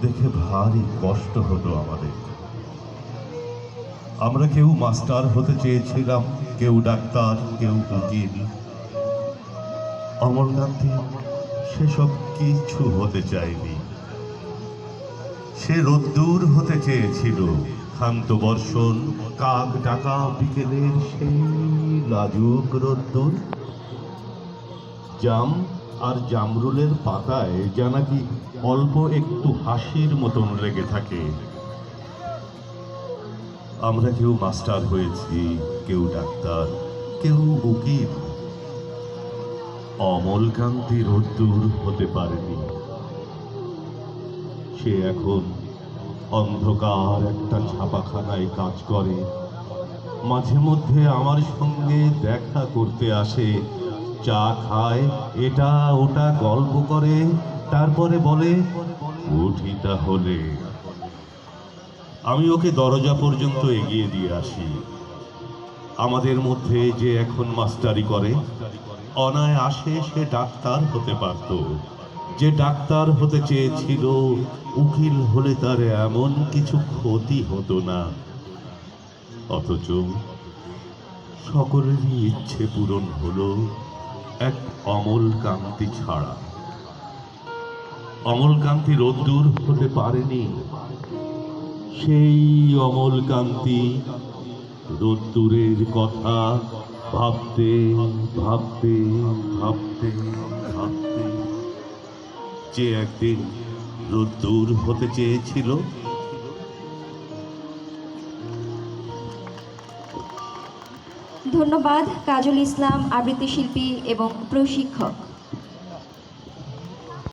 দেখে ভারী কষ্ট হতো আমাদের। আমরা কেউ মাস্টার হতে চেয়েছিলাম, কেউ ডাক্তার, কেউ উকিল। অমলকান্তি সেসব কিছু হতে চায়নি। সে রোদ্দুর হতে চেয়েছিল, ক্ষান্ত বর্ষণ, কাক ডাকা বিকেলের সেই লাজুক রোদ্দুর। জাম আর জামরুলের পাতায় যা নাকি অল্প একটু হাসির মতন লেগে থাকে। আমরা কেউ মাস্টার হয়েছি, কেউ ডাক্তার, কেউ উকিল। অমলকান্তি রোদ্দুর হতে পারেনি। সে এখন অন্ধকার একটা ছাপাখানায় কাজ করে। মাঝে মধ্যে আমার সঙ্গে দেখা করতে আসে, চা খায়, এটা ওটা গল্প করে, তারপরে বলে উঠি তাহলে। আমি ওকে দরজা পর্যন্ত এগিয়ে দিয়ে আসি। আমাদের মধ্যে যে এখন মাস্টারি করে, অনায়াসে সে ডাক্তার হতে পারত। যে ডাক্তার হতে চেয়েছিল, উকিল হলে তার এমন কিছু ক্ষতি হতো না। অথচ সকলেরই ইচ্ছে পূরণ হলো এক অমলকান্তি ছাড়া। অমলকান্তি রোদ্দুর হতে পারেনি। সেই অমলকান্তি রোদ্দুরের কথা ভাবতে ভাবতে ভাবতে ভাবতে যে একদিন রোদ্দুর হতে চেয়েছিল। ধন্যবাদ কাজল ইসলাম, আবৃত্তি শিল্পী এবং প্রশিক্ষক।